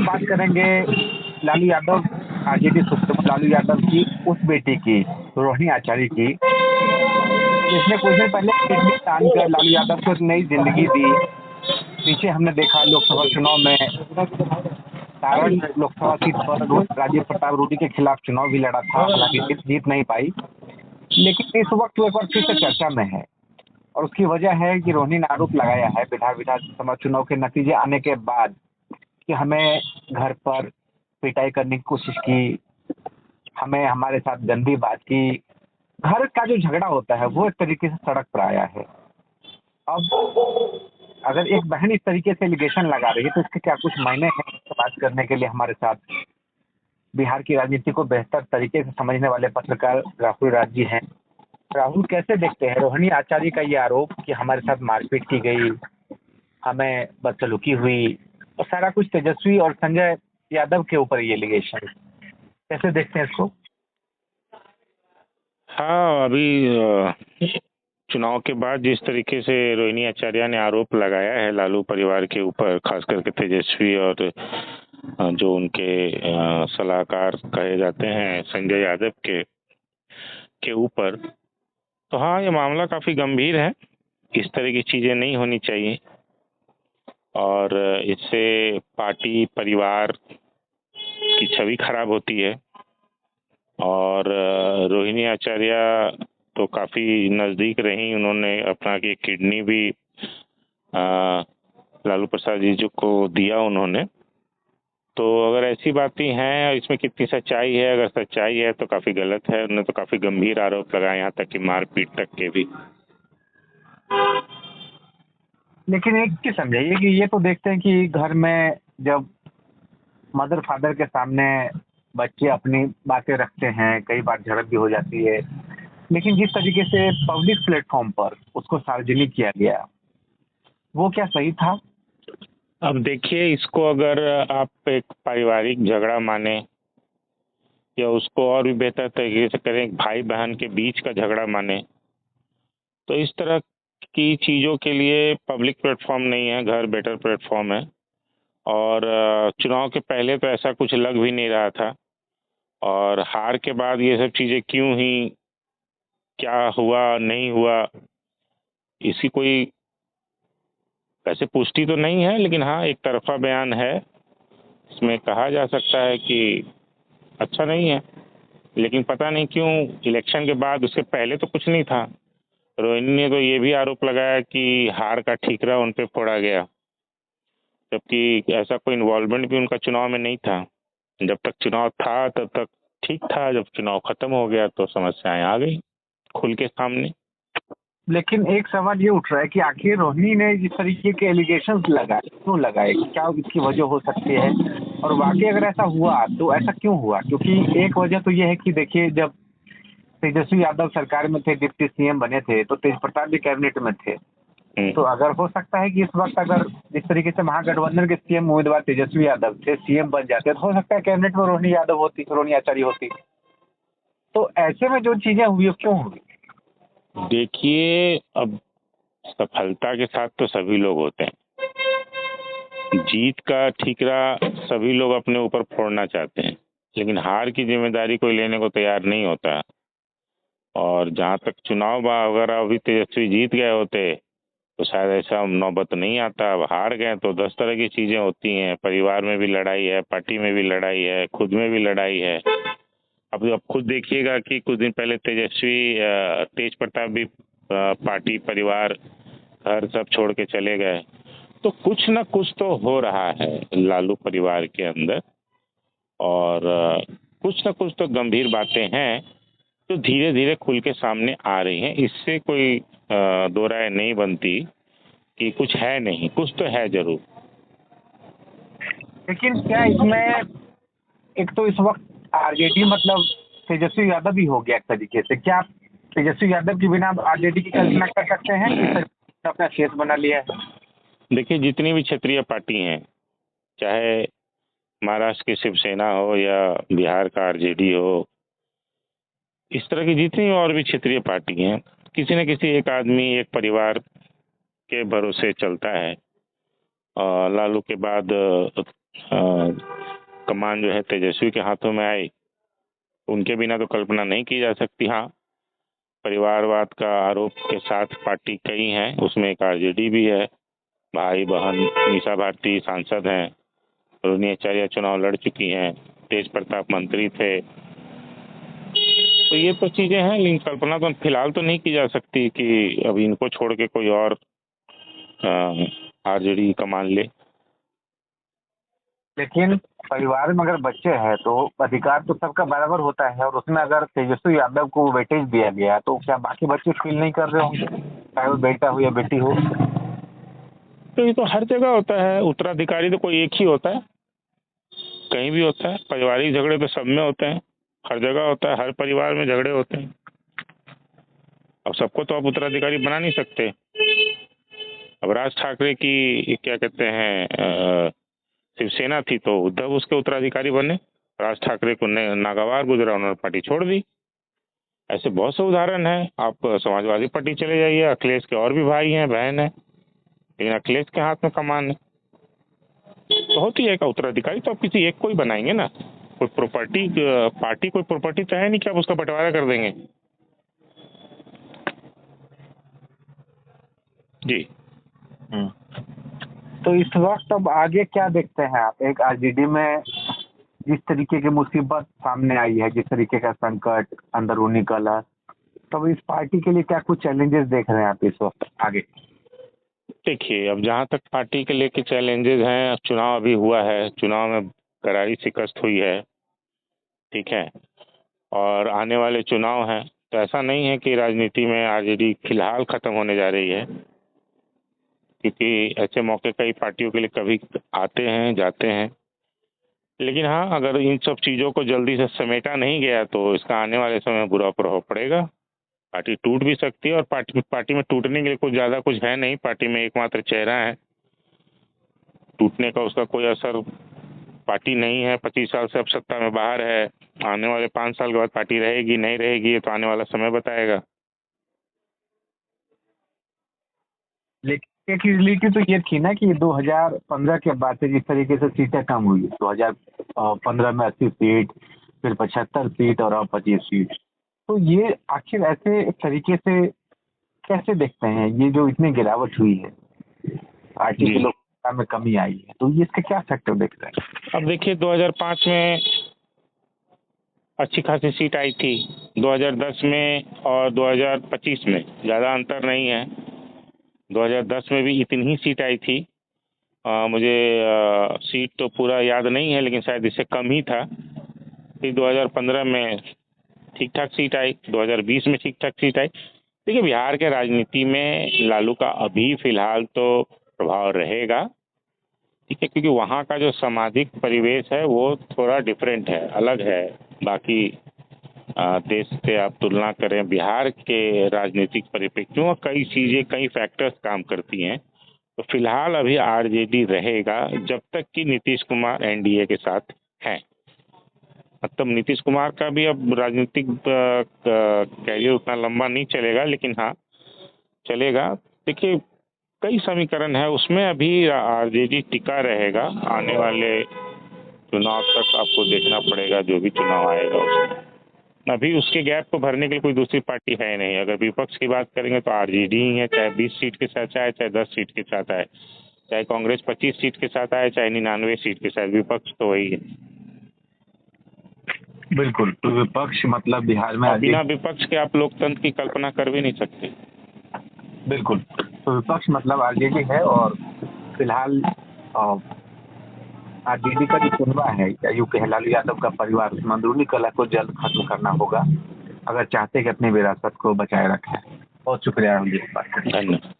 बात करेंगे Lalu Yadav, RJD supremo Lalu Yadav की उस बेटी की, रोहिणी आचार्य की, जिसने कुछ दिन पहले किडनी दान कर लालू यादव को एक नई जिंदगी दी। पीछे हमने देखा लोकसभा चुनाव में सारण लोकसभा सीट पर राजीव प्रताप रूडी के खिलाफ चुनाव भी लड़ा था, हालांकि जीत नहीं पाई, लेकिन इस वक्त वो एक बार फिर से चर्चा में है। और उसकी वजह है कि रोहिणी ने आरोप लगाया है विधानसभा चुनाव के नतीजे आने के बाद कि हमें घर पर पिटाई करने की कोशिश की, हमें हमारे साथ गंदी बात की। घर का जो झगड़ा होता है वो एक तरीके से सड़क पर आया है। अब अगर एक बहन इस तरीके से एलिगेशन लगा रही है तो इसके क्या कुछ मायने हैं? बात करने के लिए हमारे साथ बिहार की राजनीति को बेहतर तरीके से समझने वाले पत्रकार राहुल राज जी हैं। राहुल, कैसे देखते हैं रोहिणी आचार्य का ये आरोप कि हमारे साथ मारपीट की गई, हमें बदसलूकी हुई और सारा कुछ तेजस्वी और संजय यादव के ऊपर ये एलिगेशन, कैसे देखते हैं इसको? हाँ, अभी चुनाव के बाद जिस तरीके से रोहिणी आचार्य ने आरोप लगाया है लालू परिवार के ऊपर, खास करके तेजस्वी और जो उनके सलाहकार कहे जाते हैं संजय यादव के ऊपर, तो हाँ, ये मामला काफी गंभीर है। इस तरह की चीजें नहीं होनी चाहिए और इससे पार्टी परिवार की छवि खराब होती है। और रोहिणी आचार्य तो काफी नजदीक रही, उन्होंने अपना की किडनी भी लालू प्रसाद जी को दिया उन्होंने। तो अगर ऐसी बातें हैं, इसमें कितनी सच्चाई है? अगर सच्चाई है तो काफी गलत है। उन्होंने तो काफी गंभीर आरोप लगाए, यहाँ तक कि मारपीट तक के भी। लेकिन एक चीज समझाइए कि ये तो देखते हैं कि घर में जब मदर फादर के सामने बच्चे अपनी बातें रखते हैं, कई बार झड़प भी हो जाती है, लेकिन जिस तरीके से पब्लिक प्लेटफॉर्म पर उसको सार्वजनिक किया गया, वो क्या सही था? अब देखिए, इसको अगर आप एक पारिवारिक झगड़ा माने या उसको और भी बेहतर तरीके से करें, भाई बहन के बीच का झगड़ा माने, तो इस तरह की चीज़ों के लिए पब्लिक प्लेटफॉर्म नहीं है, घर बेटर प्लेटफॉर्म है। और चुनाव के पहले तो ऐसा कुछ लग भी नहीं रहा था, और हार के बाद ये सब चीज़ें क्यों ही, क्या हुआ नहीं हुआ, इसकी कोई वैसे पुष्टि तो नहीं है, लेकिन हाँ, एक तरफा बयान है। इसमें कहा जा सकता है कि अच्छा नहीं है, लेकिन पता नहीं क्यों इलेक्शन के बाद, उसके पहले तो कुछ नहीं था। रोहिणी ने तो ये भी आरोप लगाया कि हार का ठीकरा उन पे फोड़ा गया, जबकि ऐसा कोई इन्वॉल्वमेंट भी उनका चुनाव में नहीं था। जब तक चुनाव था तब तक ठीक था, जब चुनाव खत्म हो गया तो समस्याएं आ गई खुल के सामने। लेकिन एक सवाल ये उठ रहा है कि आखिर रोहिणी ने जिस तरीके के एलिगेशन लगाए, क्यों लगाए? क्या इसकी वजह हो सकती है? और वाकई अगर ऐसा हुआ तो ऐसा क्यों हुआ? क्योंकि एक वजह तो ये है कि देखिए, जब तेजस्वी यादव सरकार में थे, डिप्टी सीएम बने थे, तो तेज प्रताप भी कैबिनेट में थे। तो अगर हो सकता है कि इस वक्त अगर जिस तरीके से महागठबंधन के सीएम उम्मीदवार तेजस्वी यादव थे, सीएम बन जाते, तो हो सकता है कैबिनेट में रोहिणी आचार्य होती। तो ऐसे में जो चीजें हुई, क्यों हुई? देखिए, अब सफलता के साथ तो सभी लोग होते हैं, जीत का ठीकरा सभी लोग अपने ऊपर फोड़ना चाहते हैं, लेकिन हार की जिम्मेदारी कोई लेने को तैयार नहीं होता। और जहाँ तक चुनाव अगर अभी तेजस्वी जीत गए होते तो शायद ऐसा नौबत नहीं आता। अब हार गए तो 10 तरह की चीजें होती हैं, परिवार में भी लड़ाई है, पार्टी में भी लड़ाई है, खुद में भी लड़ाई है। अब खुद देखिएगा कि कुछ दिन पहले तेज प्रताप भी पार्टी, परिवार, घर सब छोड़ के चले गए। तो कुछ ना कुछ तो हो रहा है लालू परिवार के अंदर, और कुछ ना कुछ तो गंभीर बातें हैं जो धीरे धीरे खुल के सामने आ रही हैं। इससे कोई दो राय नहीं बनती कि कुछ है नहीं, कुछ तो है जरूर। लेकिन क्या इसमें एक तो इस वक्त आरजेडी मतलब तेजस्वी यादव भी हो गया एक तरीके से, क्या तेजस्वी यादव के बिना आरजेडी की कल्पना कर सकते हैं कि अपना शेष बना लिया है? देखिए, जितनी भी क्षेत्रीय पार्टी हैं, चाहे महाराष्ट्र की शिवसेना हो या बिहार का आरजेडी हो, इस तरह की जितनी और भी क्षेत्रीय पार्टी हैं, किसी न किसी एक आदमी, एक परिवार के भरोसे चलता है। लालू के बाद कमान जो है तेजस्वी के हाथों में आई, उनके बिना तो कल्पना नहीं की जा सकती। हाँ, परिवारवाद का आरोप के साथ पार्टी कई हैं, उसमें एक आरजेडी भी है। भाई बहन मीसा भारती सांसद हैं, रोहिणी आचार्य चुनाव लड़ चुकी हैं, तेज प्रताप मंत्री थे। तो ये तो चीजें हैं, लेकिन कल्पना तो फिलहाल तो नहीं की जा सकती कि अभी इनको छोड़ के कोई और आरजेडी कमान ले। लेकिन परिवार में अगर बच्चे हैं तो अधिकार तो सबका बराबर होता है, और उसमें अगर तेजस्वी यादव को वेटेज दिया गया तो क्या बाकी बच्चे फील नहीं कर रहे होंगे, चाहे वो बेटा हो या बेटी हो? तो ये तो हर जगह होता है, उत्तराधिकारी तो कोई एक ही होता है, कहीं भी होता है। पारिवारिक झगड़े तो सब में होते हैं, हर जगह होता है, हर परिवार में झगड़े होते हैं। अब सबको तो आप उत्तराधिकारी बना नहीं सकते। अब राज ठाकरे की क्या कहते हैं शिवसेना थी, तो उद्धव उसके उत्तराधिकारी बने। राज ठाकरे को नागवार गुजरा, उन्होंने पार्टी छोड़ दी। ऐसे बहुत से उदाहरण हैं। आप समाजवादी पार्टी चले जाइए, अखिलेश के और भी भाई हैं, बहन है, लेकिन अखिलेश के हाथ में कमान है। तो होती है का उत्तराधिकारी, तो आप किसी एक को ही बनाएंगे ना। कोई प्रॉपर्टी पार्टी कोई प्रॉपर्टी तो है नहीं कि आप उसका बंटवारा कर देंगे। जी। तो इस वक्त अब आगे क्या देखते हैं आप? एक आरजेडी में जिस तरीके की मुसीबत सामने आई है, जिस तरीके का संकट, अंदरूनी कलह, तब इस पार्टी के लिए क्या कुछ चैलेंजेस देख रहे हैं आप इस वक्त आगे? देखिए, अब जहाँ तक पार्टी के लेके चैलेंजेस हैं, चुनाव अभी हुआ है, चुनाव में करारी शिकस्त हुई है, ठीक है, और आने वाले चुनाव हैं। तो ऐसा नहीं है कि राजनीति में आरजेडी फिलहाल खत्म होने जा रही है, क्योंकि ऐसे मौके कई पार्टियों के लिए कभी आते हैं जाते हैं। लेकिन हाँ, अगर इन सब चीज़ों को जल्दी से समेटा नहीं गया तो इसका आने वाले समय में बुरा प्रभाव पड़ेगा। पार्टी टूट भी सकती है, और पार्टी में टूटने के लिए कुछ ज़्यादा कुछ है नहीं। पार्टी में एकमात्र चेहरा है, टूटने का उसका कोई असर पार्टी नहीं है। 25 साल से अब सत्ता में बाहर है, आने वाले 5 साल के बाद पार्टी रहेगी नहीं रहेगी, ये तो आने वाला समय बताएगा। लेकिन एक रियलिटी तो ये थी ना कि 2015 के बाद से जिस तरीके से सीटें कम हुई, 2015 में 80 सीट, फिर 75 सीट और अब 25 सीट, तो ये आखिर ऐसे तरीके से कैसे देखते हैं? ये जो इतनी गिरावट हुई है, पार्टी की लोकप्रियता में कमी आई है, तो ये इसका क्या फैक्टर देख रहे हैं? अब देखिए, 2005 में अच्छी खासी सीट आई थी, 2010 में और 2025 में ज़्यादा अंतर नहीं है। 2010 में भी इतनी ही सीट आई थी। मुझे सीट तो पूरा याद नहीं है, लेकिन शायद इससे कम ही था। फिर 2015 में ठीक ठाक सीट आई, 2020 में ठीक ठाक सीट आई। देखिए, बिहार के राजनीति में लालू का अभी फिलहाल तो प्रभाव रहेगा, ठीक है, क्योंकि वहाँ का जो सामाजिक परिवेश है वो थोड़ा डिफरेंट है, अलग है। बाकी देश से आप तुलना करें, बिहार के राजनीतिक परिप्रेक्ष्यों कई चीज़ें, कई फैक्टर्स काम करती हैं। तो फिलहाल अभी आरजेडी रहेगा जब तक कि नीतीश कुमार एनडीए के साथ हैं। मतलब नीतीश कुमार का भी अब राजनीतिक कैरियर उतना लंबा नहीं चलेगा, लेकिन हाँ चलेगा। देखिए, कई समीकरण है, उसमें अभी आरजेडी टिका रहेगा। आने वाले चुनाव तक आपको देखना पड़ेगा, जो भी चुनाव आएगा उसमें। अभी उसके गैप को भरने के लिए कोई दूसरी पार्टी है नहीं। अगर विपक्ष की बात करेंगे तो आरजेडी ही है, चाहे 20 सीट के साथ आए, चाहे 10 सीट के साथ आए, चाहे कांग्रेस 25 सीट के साथ आए, चाहे 99 सीट के साथ, विपक्ष तो वही है। बिल्कुल, तो विपक्ष मतलब बिहार में बिना विपक्ष के आप लोकतंत्र की कल्पना कर भी नहीं सकते। बिल्कुल, तो विपक्ष मतलब आरजेडी है, और फिलहाल आरजेडी का जो चुनाव है, या यूँ कहें लालू यादव का परिवार, उस अंदरूनी कलह को जल्द खत्म करना होगा, अगर चाहते कि अपनी विरासत को बचाए रखें। बहुत शुक्रिया मुझे इस बात का। धन्यवाद।